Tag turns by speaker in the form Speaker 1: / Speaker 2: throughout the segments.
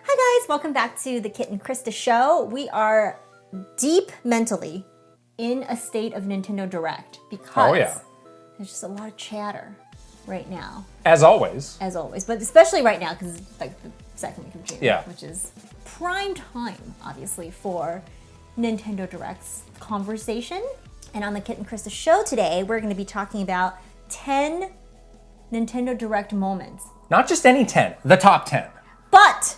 Speaker 1: Hi guys, welcome back to the Kit and Krysta show. We are deep mentally in a state of Nintendo Direct because there's just a lot of chatter right now.
Speaker 2: As always.
Speaker 1: As always, but especially right now because it's like the second week of June, which is prime time, obviously, for Nintendo Direct's conversation. And on the Kit and Krysta show today, we're going to be talking about 10 Nintendo Direct moments.
Speaker 2: Not just any 10, the top 10.
Speaker 1: But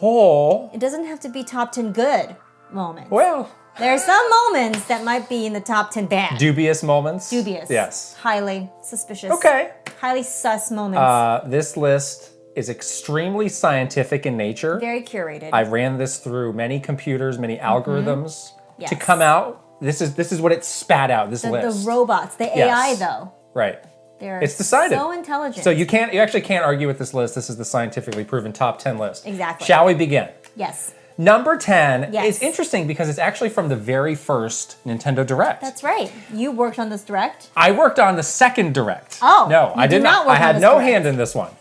Speaker 2: it
Speaker 1: doesn't have to be top 10 good moments.
Speaker 2: Well,
Speaker 1: there are some moments that might be in the top 10 bad.
Speaker 2: Dubious moments?
Speaker 1: Dubious.
Speaker 2: Yes.
Speaker 1: Highly suspicious.
Speaker 2: Okay.
Speaker 1: Highly sus moments.
Speaker 2: This list is extremely scientific in nature.
Speaker 1: Very curated.
Speaker 2: I ran this through many computers, many algorithms to come out. This is what it spat out, this list.
Speaker 1: The robots, the AI though.
Speaker 2: Right.
Speaker 1: It's
Speaker 2: decided.
Speaker 1: So intelligent.
Speaker 2: So you actually can't argue with this list. This is the scientifically proven top 10 list.
Speaker 1: Exactly.
Speaker 2: Shall we begin?
Speaker 1: Yes.
Speaker 2: Number 10
Speaker 1: is
Speaker 2: interesting because it's actually from the very first Nintendo Direct.
Speaker 1: That's right. You worked on this Direct?
Speaker 2: I worked on the second Direct.
Speaker 1: Oh,
Speaker 2: no, I did not. I had no hand in this one.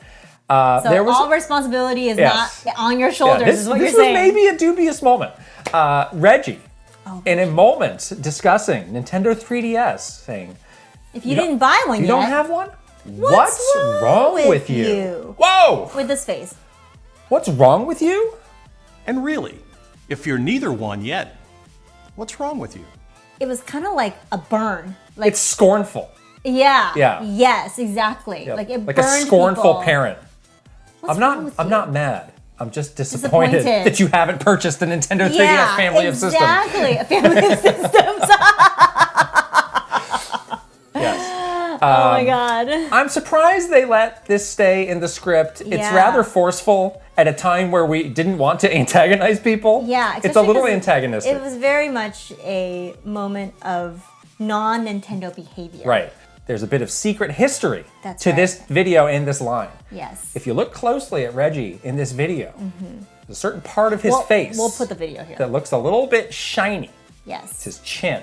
Speaker 1: So all responsibility is not on your shoulders, is what you're saying.
Speaker 2: This was maybe a dubious moment. Reggie, in a moment discussing Nintendo 3DS, saying,
Speaker 1: if you didn't buy one yet.
Speaker 2: You don't have one?
Speaker 1: What's wrong with you?
Speaker 2: Whoa!
Speaker 1: With this face.
Speaker 2: What's wrong with you?
Speaker 3: And really, if you're neither one yet, what's wrong with you?
Speaker 1: It was kind of like a burn. Like,
Speaker 2: it's scornful.
Speaker 1: Yeah. Yes, exactly.
Speaker 2: Yeah.
Speaker 1: Like it
Speaker 2: like
Speaker 1: burned
Speaker 2: a scornful
Speaker 1: people.
Speaker 2: parent.
Speaker 1: What's wrong with you?
Speaker 2: I'm not mad. I'm just disappointed that you haven't purchased the Nintendo 3DS family of systems.
Speaker 1: Exactly, a family of systems. Oh my god.
Speaker 2: I'm surprised they let this stay in the script. It's rather forceful at a time where we didn't want to antagonize people.
Speaker 1: Yeah,
Speaker 2: it's a little antagonistic.
Speaker 1: It was very much a moment of non-Nintendo behavior.
Speaker 2: Right. There's a bit of secret history to this video and this line.
Speaker 1: Yes.
Speaker 2: If you look closely at Reggie in this video, there's a certain part of his face.
Speaker 1: We'll put the video here.
Speaker 2: That looks a little bit shiny.
Speaker 1: Yes.
Speaker 2: It's his chin.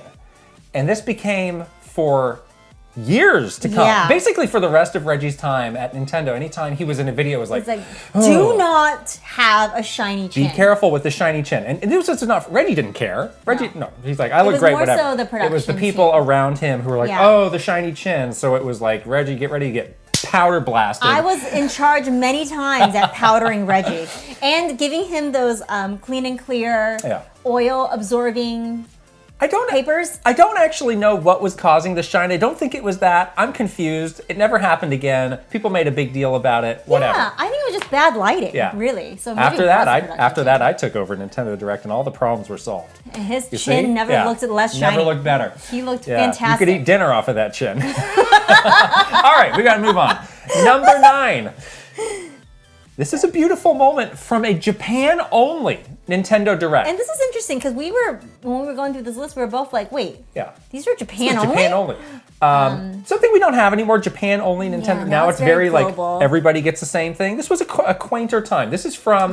Speaker 2: And this became for years to come. Basically for the rest of Reggie's time at Nintendo, anytime he was in a video, it was like,
Speaker 1: do not have a shiny chin.
Speaker 2: Be careful with the shiny chin. And this was enough. Reggie didn't care. Reggie, no, he's like, I look great, whatever.
Speaker 1: So the production
Speaker 2: it was the people around him who were like, oh, the shiny chin. So it was like, Reggie, get ready to get powder blasted.
Speaker 1: I was in charge many times at powdering Reggie and giving him those clean and clear, oil absorbing papers.
Speaker 2: I don't actually know what was causing the shine. I don't think it was that. I'm confused. It never happened again. People made a big deal about it. Whatever.
Speaker 1: Yeah, I think it was just bad lighting. Really. So maybe
Speaker 2: after that, I took over Nintendo Direct, and all the problems were solved.
Speaker 1: And his chin never looked less shiny.
Speaker 2: Never looked better.
Speaker 1: He looked fantastic.
Speaker 2: You could eat dinner off of that chin. All right, we got to move on. Number 9. This is a beautiful moment from a Japan-only Nintendo Direct.
Speaker 1: And this is interesting because when we were going through this list, we were both like, wait, these are Japan-only?
Speaker 2: Japan-only. Something we don't have anymore, Japan-only Nintendo. Now it's very like, everybody gets the same thing. This was a quainter time. This is from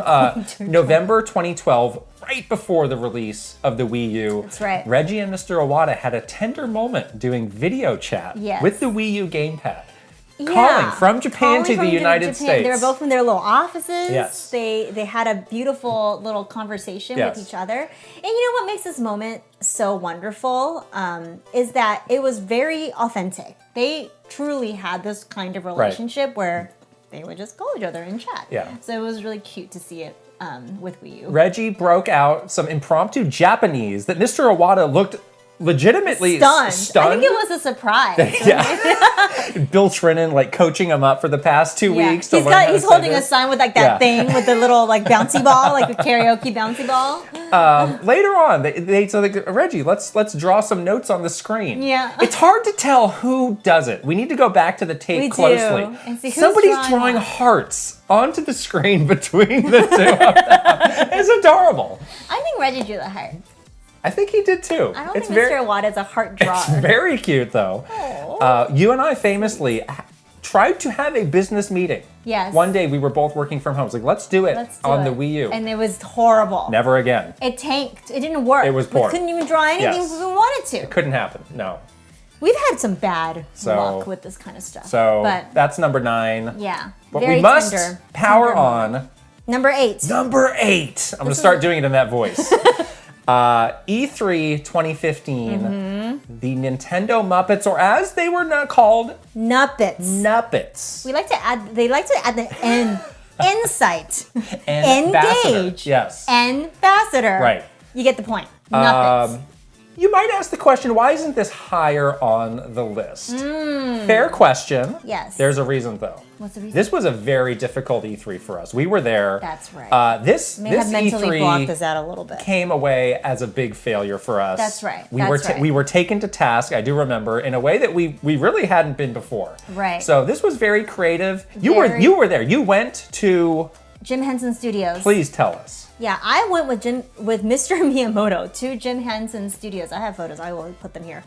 Speaker 2: November 2012, right before the release of the Wii U.
Speaker 1: That's right.
Speaker 2: Reggie and Mr. Iwata had a tender moment doing video chat with the Wii U gamepad. Calling from Japan to the United States.
Speaker 1: They were both in their little offices.
Speaker 2: Yes.
Speaker 1: They had a beautiful little conversation with each other. And you know what makes this moment so wonderful is that it was very authentic. They truly had this kind of relationship where they would just call each other and chat. So it was really cute to see it with Wii U.
Speaker 2: Reggie broke out some impromptu Japanese that Mr. Iwata looked legitimately stunned.
Speaker 1: I think it was a surprise.
Speaker 2: Bill Trinan like coaching him up for the past 2 weeks.
Speaker 1: He's holding a sign with like that thing with the little like bouncy ball, like a karaoke bouncy ball.
Speaker 2: Later on, Reggie, let's draw some notes on the screen. It's hard to tell who does it. We need to go back to the tape closely.
Speaker 1: And see who's
Speaker 2: Somebody's drawing hearts onto the screen between the two of them. It's adorable.
Speaker 1: I think Reggie drew the heart.
Speaker 2: I think he did too.
Speaker 1: I don't think Mr. Iwata is a heart drawer.
Speaker 2: It's very cute though. You and I famously tried to have a business meeting.
Speaker 1: Yes.
Speaker 2: One day we were both working from home. I was like, let's do it on the Wii U.
Speaker 1: And it was horrible.
Speaker 2: Never again.
Speaker 1: It tanked. It didn't work.
Speaker 2: It was poor.
Speaker 1: We couldn't even draw anything if we wanted to.
Speaker 2: It couldn't happen, no.
Speaker 1: We've had some bad luck with this kind of stuff.
Speaker 2: So that's number 9.
Speaker 1: Yeah.
Speaker 2: But we must power on
Speaker 1: Number 8.
Speaker 2: Number 8. I'm going to start doing it in that voice. E3 2015, the Nintendo Muppets, or as they were not called,
Speaker 1: NUPPETS.
Speaker 2: NUPPETS.
Speaker 1: They like to add the N. Insight.
Speaker 2: Ambassador.
Speaker 1: Engage.
Speaker 2: Yes.
Speaker 1: Ambassador.
Speaker 2: Right.
Speaker 1: You get the point. NUPPETS.
Speaker 2: You might ask the question, why isn't this higher on the list? Fair question.
Speaker 1: Yes.
Speaker 2: There's a reason though.
Speaker 1: What's the reason?
Speaker 2: This was a very difficult E3 for us. We were there.
Speaker 1: That's right.
Speaker 2: This
Speaker 1: May have mentally blocked
Speaker 2: E3
Speaker 1: us out a little bit.
Speaker 2: came away as a big failure for us.
Speaker 1: That's right.
Speaker 2: We were taken to task, I do remember, in a way that we really hadn't been before.
Speaker 1: Right.
Speaker 2: So this was very creative. You were there. You went to
Speaker 1: Jim Henson Studios.
Speaker 2: Please tell us.
Speaker 1: Yeah, I went with Mr. Miyamoto to Jim Henson Studios. I have photos. I will put them here.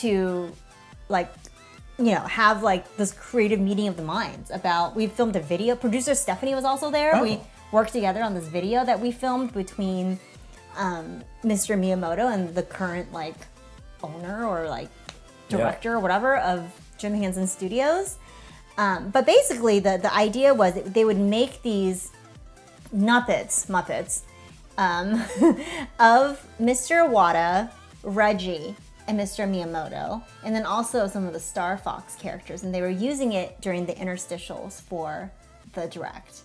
Speaker 1: To have like this creative meeting of the minds about. We filmed a video. Producer Stephanie was also there.
Speaker 2: Oh.
Speaker 1: We worked together on this video that we filmed between Mr. Miyamoto and the current owner or director or whatever of Jim Henson Studios. But basically, the idea was that they would make these Muppets of Mr. Iwata, Reggie, and Mr. Miyamoto, and then also some of the Star Fox characters, and they were using it during the interstitials for the Direct.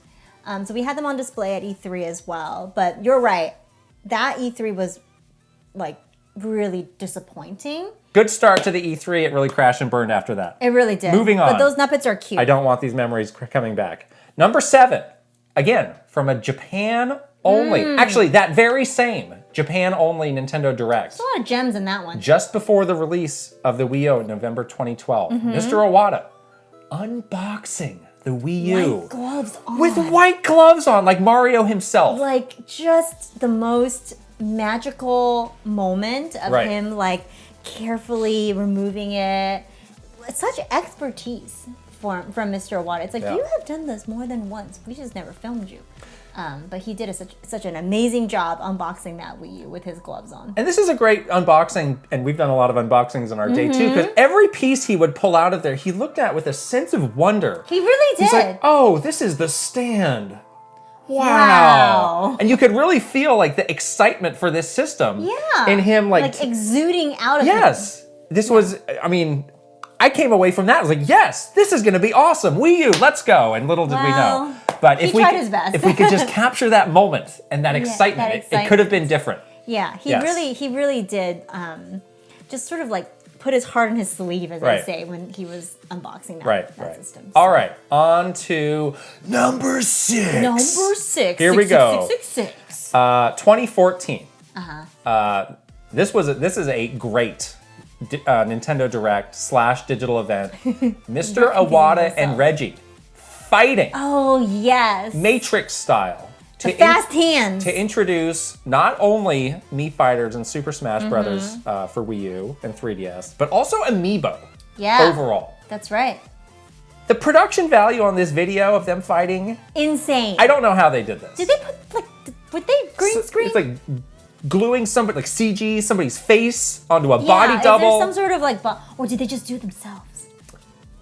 Speaker 1: So we had them on display at E3 as well, but you're right, that E3 was really disappointing.
Speaker 2: Good start to the E3, it really crashed and burned after that.
Speaker 1: It really did.
Speaker 2: Moving on.
Speaker 1: But those Muppets are cute.
Speaker 2: I don't want these memories coming back. Number 7, again, from a Japan only, actually that very same Japan only Nintendo Direct.
Speaker 1: There's a lot of gems in that one.
Speaker 2: Just before the release of the Wii U in November 2012, Mr. Iwata unboxing the Wii U.
Speaker 1: White gloves on.
Speaker 2: With white gloves on, like Mario himself.
Speaker 1: Just the most magical moment of him carefully removing it. It's such expertise from Mr. Iwata. It's you have done this more than once. We just never filmed you. But he did such an amazing job unboxing that Wii U with his gloves on.
Speaker 2: And this is a great unboxing, and we've done a lot of unboxings on our day too, because every piece he would pull out of there, he looked at with a sense of wonder.
Speaker 1: He really did.
Speaker 2: He's like, oh, this is the stand. Wow. And you could really feel the excitement for this system.
Speaker 1: Yeah.
Speaker 2: In him
Speaker 1: exuding out of him.
Speaker 2: Yes. This was, I came away from that. I was like, yes, this is going to be awesome. Wii U, let's go. And little did we know. But
Speaker 1: he tried his best.
Speaker 2: If we could just capture that moment and that excitement, it could have been different.
Speaker 1: Yeah, he really did just sort of put his heart on his sleeve, as I say, when he was unboxing that system. So.
Speaker 2: All right, on to number 6.
Speaker 1: Number 6.
Speaker 2: Here we go.
Speaker 1: 6.
Speaker 2: 2014. This is a great Nintendo Direct / digital event. Mr. Iwata and Reggie fighting.
Speaker 1: Oh yes.
Speaker 2: Matrix style.
Speaker 1: The fast hands.
Speaker 2: To introduce not only Mii Fighters and Super Smash Brothers for Wii U and 3DS, but also Amiibo.
Speaker 1: Yeah.
Speaker 2: Overall.
Speaker 1: That's right.
Speaker 2: The production value on this video of them fighting.
Speaker 1: Insane.
Speaker 2: I don't know how they did this.
Speaker 1: Did they put would they green screen?
Speaker 2: It's gluing somebody CG somebody's face onto a body double.
Speaker 1: Is there some sort of or did they just do it themselves?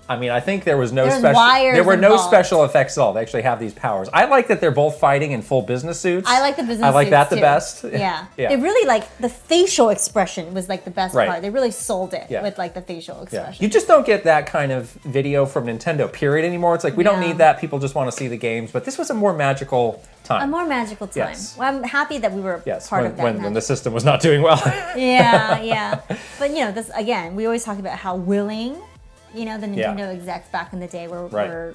Speaker 2: I think there was no
Speaker 1: wires
Speaker 2: special effects at all. They actually have these powers. I like that they're both fighting in full business suits.
Speaker 1: I like the business suits.
Speaker 2: I like that the
Speaker 1: too.
Speaker 2: best.
Speaker 1: Yeah. They really the facial expression was the best part. They really sold it with the facial expression.
Speaker 2: Yeah. You just don't get that kind of video from Nintendo period anymore. It's we don't need that. People just want to see the games. But this was a more magical time.
Speaker 1: A more magical time.
Speaker 2: Yes.
Speaker 1: Well, I'm happy that we were part of that.
Speaker 2: When the system was not doing well.
Speaker 1: Yeah. But this again, we always talk about how willing the Nintendo execs back in the day were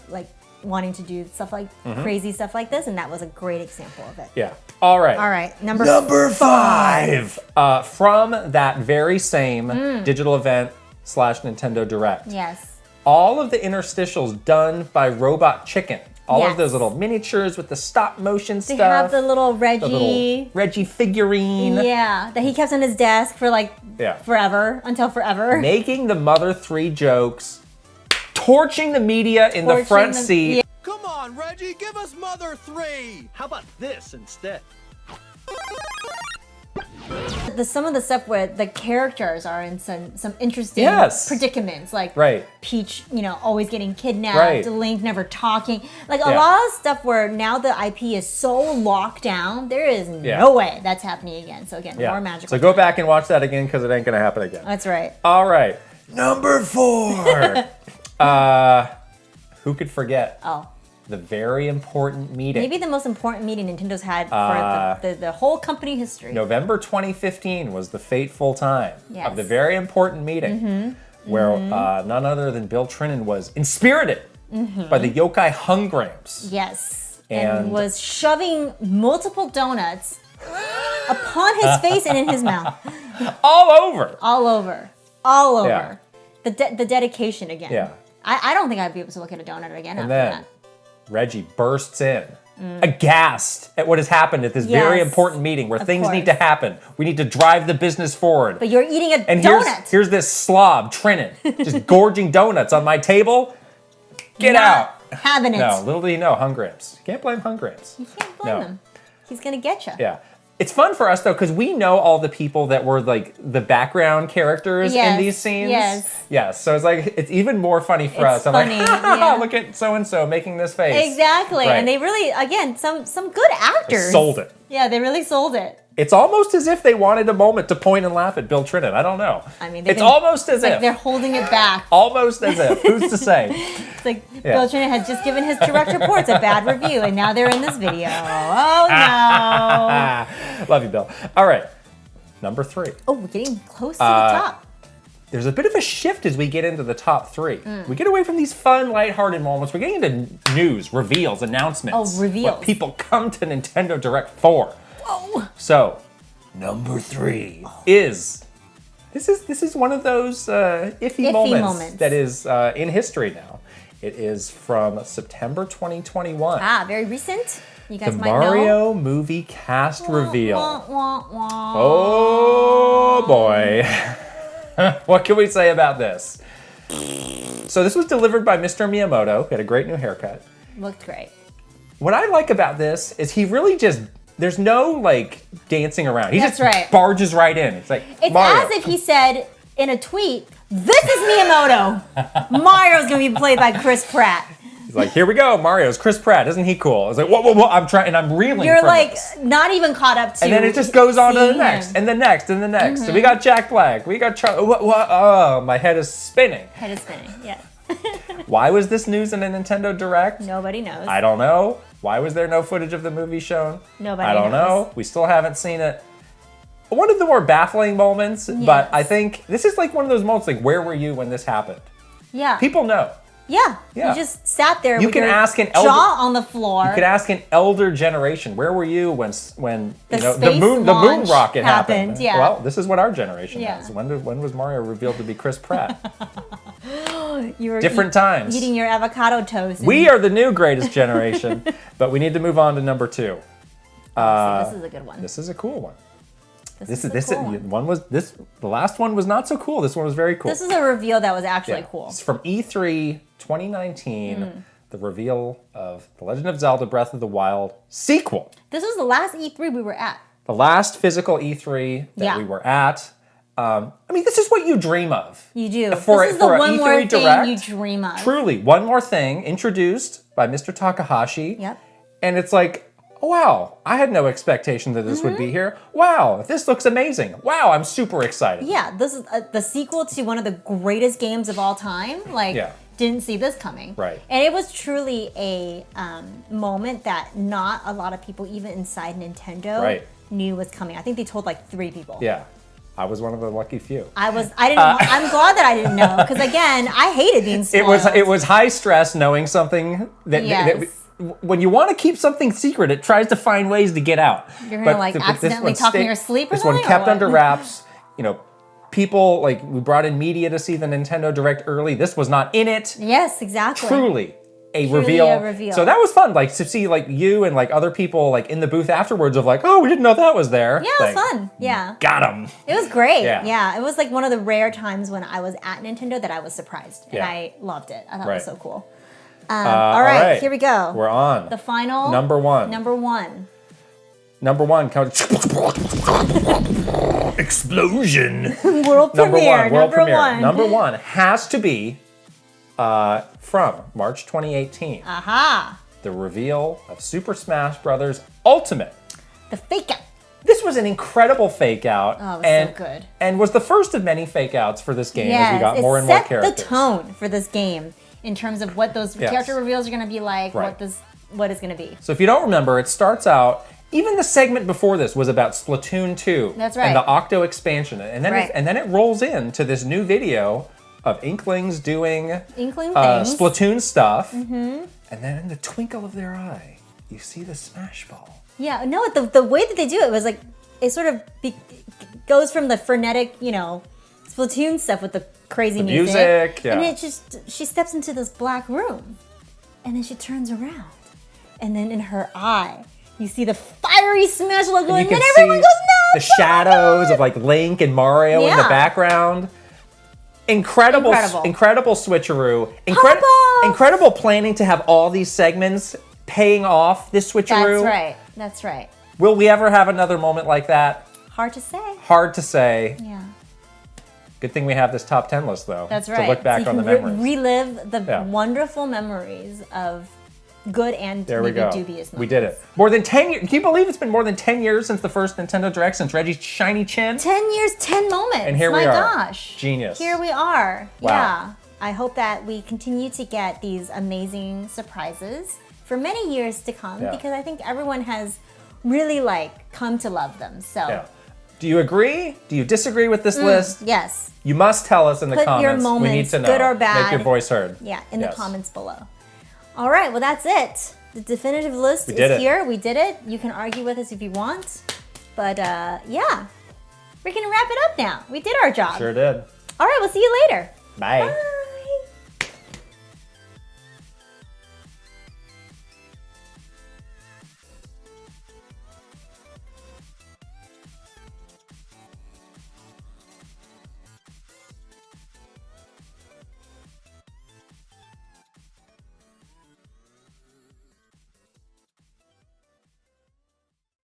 Speaker 1: wanting to do stuff crazy stuff like this, and that was a great example of it.
Speaker 2: Yeah. All right.
Speaker 1: All right. Number
Speaker 2: 5. From that very same digital event / Nintendo Direct.
Speaker 1: Yes.
Speaker 2: All of the interstitials done by Robot Chicken. All of those little miniatures with the stop motion stuff.
Speaker 1: They have the little Reggie
Speaker 2: figurine.
Speaker 1: Yeah, that he kept on his desk for forever, until forever.
Speaker 2: Making the Mother 3 jokes, torching the media in the front seat.
Speaker 1: Yeah.
Speaker 3: Come on, Reggie, give us Mother 3. How about this instead?
Speaker 1: Some of the stuff where the characters are in some interesting predicaments, like Peach, you know, always getting kidnapped, Link never talking. Like a lot of stuff where now the IP is so locked down, there is no way that's happening again. So again, more magical.
Speaker 2: So go back and watch that again because it ain't gonna happen again.
Speaker 1: That's right.
Speaker 2: All right, number 4. Who could forget? The very important meeting.
Speaker 1: Maybe the most important meeting Nintendo's had for the whole company history.
Speaker 2: November 2015 was the fateful time of the very important meeting where none other than Bill Trinen was inspirited by the yokai Hungrams.
Speaker 1: Yes, and was shoving multiple donuts upon his face and in his mouth.
Speaker 2: All over.
Speaker 1: All over. All over. Yeah. The dedication again.
Speaker 2: Yeah.
Speaker 1: I don't think I'd be able to look at a donut again after that.
Speaker 2: Reggie bursts in, aghast at what has happened at this very important meeting where things need to happen. We need to drive the business forward.
Speaker 1: But you're eating a
Speaker 2: donut.
Speaker 1: And
Speaker 2: here's this slob, Trinen, just gorging donuts on my table. Get out.
Speaker 1: Having it.
Speaker 2: No, little do you know, Hungrams. You can't blame Hungrams.
Speaker 1: You can't blame him. He's going to get you.
Speaker 2: Yeah. It's fun for us, though, because we know all the people that were, like, the background characters in these scenes. Yes. So it's like, it's even more funny for us. I'm
Speaker 1: funny.
Speaker 2: Like, look at so-and-so making this face.
Speaker 1: Exactly. Right. And they really, again, some good actors.
Speaker 2: They sold it.
Speaker 1: Yeah, they really sold it.
Speaker 2: It's almost as if they wanted a moment to point and laugh at Bill Trinen. I don't know.
Speaker 1: I mean,
Speaker 2: it's almost as if.
Speaker 1: They're holding it back.
Speaker 2: Almost as if. Who's to say?
Speaker 1: It's like Bill Trinen had just given his direct reports a bad review, and now they're in this video. Oh, no.
Speaker 2: Love you, Bill. All right. Number 3.
Speaker 1: Oh, we're getting close to the top.
Speaker 2: There's a bit of a shift as we get into the top 3. We get away from these fun, lighthearted moments. We're getting into news, reveals, announcements.
Speaker 1: Oh, reveals.
Speaker 2: What people come to Nintendo Direct for.
Speaker 1: Whoa.
Speaker 2: So, number 3 is... This is one of those iffy moments that is in history now. It is from September 2021.
Speaker 1: Very recent. You guys
Speaker 2: the
Speaker 1: might know.
Speaker 2: Mario movie cast reveal.
Speaker 1: Wah.
Speaker 2: Oh boy. What can we say about this? So this was delivered by Mr. Miyamoto, who had a great new haircut.
Speaker 1: Looked great.
Speaker 2: What I like about this is he really just, there's no like dancing around. He just barges right in. It's like,
Speaker 1: it's
Speaker 2: Mario.
Speaker 1: as if he said in a tweet, "This is Miyamoto. Mario's gonna be played by Chris Pratt."
Speaker 2: He's like, "Here we go, Mario's Chris Pratt. Isn't he cool?" I was like, whoa, I'm trying, and I'm reeling.
Speaker 1: You're
Speaker 2: from
Speaker 1: like
Speaker 2: this.
Speaker 1: not even caught up to.
Speaker 2: And then it just goes on to the next, and the next, and the next. So we got Jack Black. We got Charlie. Oh, my head is spinning.
Speaker 1: Head is spinning. Yeah.
Speaker 2: Why was this news in a Nintendo Direct?
Speaker 1: Nobody knows.
Speaker 2: I don't know. Why was there no footage of the movie shown?
Speaker 1: Nobody
Speaker 2: knows. I don't know. We still haven't seen it. One of the more baffling moments, but I think this is like one of those moments, like, where were you when this happened?
Speaker 1: Yeah.
Speaker 2: People know.
Speaker 1: Yeah. You just sat there with your jaw on the floor.
Speaker 2: You could ask an elder generation, where were you when the moon rocket happened?
Speaker 1: Yeah.
Speaker 2: Well, this is what our generation is. When was Mario revealed to be Chris Pratt?
Speaker 1: You were
Speaker 2: different times.
Speaker 1: Eating your avocado toast.
Speaker 2: We are the new greatest generation, but we need to move on to number 2.
Speaker 1: This is a good one.
Speaker 2: This is a cool one.
Speaker 1: The
Speaker 2: last one was not so cool. This one was very cool.
Speaker 1: This is a reveal that was actually cool.
Speaker 2: It's from E3 2019, the reveal of The Legend of Zelda Breath of the Wild sequel.
Speaker 1: This was the last E3 we were at.
Speaker 2: The last physical E3 that we were at. I mean, this is what you dream of.
Speaker 1: You do.
Speaker 2: This is the
Speaker 1: one more thing you dream of.
Speaker 2: Truly, one more thing introduced by Mr. Takahashi.
Speaker 1: Yep.
Speaker 2: And it's like, oh, wow, I had no expectation that this would be here. Wow, this looks amazing. Wow, I'm super excited.
Speaker 1: Yeah, this is the sequel to one of the greatest games of all time. Didn't see this coming.
Speaker 2: Right.
Speaker 1: And it was truly a moment that not a lot of people, even inside Nintendo, knew was coming. I think they told like 3 people.
Speaker 2: Yeah. I was one of the lucky few.
Speaker 1: I'm glad that I didn't know, because again, I hated being spoiled.
Speaker 2: It was high stress knowing something that when you want to keep something secret, it tries to find ways to get out.
Speaker 1: You're gonna accidentally talk in your sleep or something?
Speaker 2: This one kept under wraps. People, we brought in media to see the Nintendo Direct early. This was not in it.
Speaker 1: Yes, exactly.
Speaker 2: Truly a reveal. So that was fun, to see you and other people in the booth afterwards of oh, we didn't know that was there.
Speaker 1: Yeah, it was fun. Yeah.
Speaker 2: Got him.
Speaker 1: It was great. Yeah. It was one of the rare times when I was at Nintendo that I was surprised. And I loved it. I thought it was so cool. All right, here we go.
Speaker 2: We're on.
Speaker 1: The final.
Speaker 2: Number 1.
Speaker 1: Number 1.
Speaker 2: Number one, explosion.
Speaker 1: World premiere.
Speaker 2: Number one has to be from March 2018.
Speaker 1: Aha.
Speaker 2: The reveal of Super Smash Bros. Ultimate.
Speaker 1: The fake out.
Speaker 2: This was an incredible fake out.
Speaker 1: Oh, it was so good.
Speaker 2: And was the first of many fake outs for this game as we got more and more characters.
Speaker 1: It set the tone for this game in terms of what those character reveals are going to be like, what it's going to be.
Speaker 2: So if you don't remember, it starts out, even the segment before this was about Splatoon 2.
Speaker 1: That's right.
Speaker 2: And the Octo expansion. And then it rolls into this new video of Inklings doing Splatoon stuff. Mm-hmm. And then in the twinkle of their eye, you see the Smash Ball.
Speaker 1: Yeah, no, the way that they do it was like, it sort of goes from the frenetic, you know, Splatoon stuff with the crazy music.
Speaker 2: Yeah.
Speaker 1: And it just, she steps into this black room and then she turns around. And then in her eye, you see the fiery Smash logo and then everyone goes, no!
Speaker 2: The shadows of like Link and Mario in the background. Incredible switcheroo. Incredible planning to have all these segments paying off this switcheroo.
Speaker 1: That's right.
Speaker 2: Will we ever have another moment like that?
Speaker 1: Hard to say.
Speaker 2: Hard to say.
Speaker 1: Yeah.
Speaker 2: Good thing we have this top 10 list, though.
Speaker 1: That's right.
Speaker 2: To look back on the memories.
Speaker 1: Relive the wonderful memories of good and maybe dubious moments.
Speaker 2: We did it. More than 10 years. Can you believe it's been more than 10 years since the first Nintendo Direct, since Reggie's shiny chin?
Speaker 1: 10 years, 10 moments.
Speaker 2: And here we are.
Speaker 1: My gosh.
Speaker 2: Genius.
Speaker 1: Here we are.
Speaker 2: Wow.
Speaker 1: Yeah. I hope that we continue to get these amazing surprises for many years to come because I think everyone has really come to love them. So.
Speaker 2: Yeah. Do you agree? Do you disagree with this list?
Speaker 1: Yes.
Speaker 2: You must tell us in the comments.
Speaker 1: Your moments,
Speaker 2: we need to know.
Speaker 1: good or bad.
Speaker 2: Make your voice heard.
Speaker 1: Yeah, in the comments below. All right, well that's it. The definitive list is here. We did it. You can argue with us if you want. But yeah, we're gonna wrap it up now. We did our job.
Speaker 2: Sure did.
Speaker 1: All right, we'll see you later.
Speaker 2: Bye.
Speaker 1: Bye.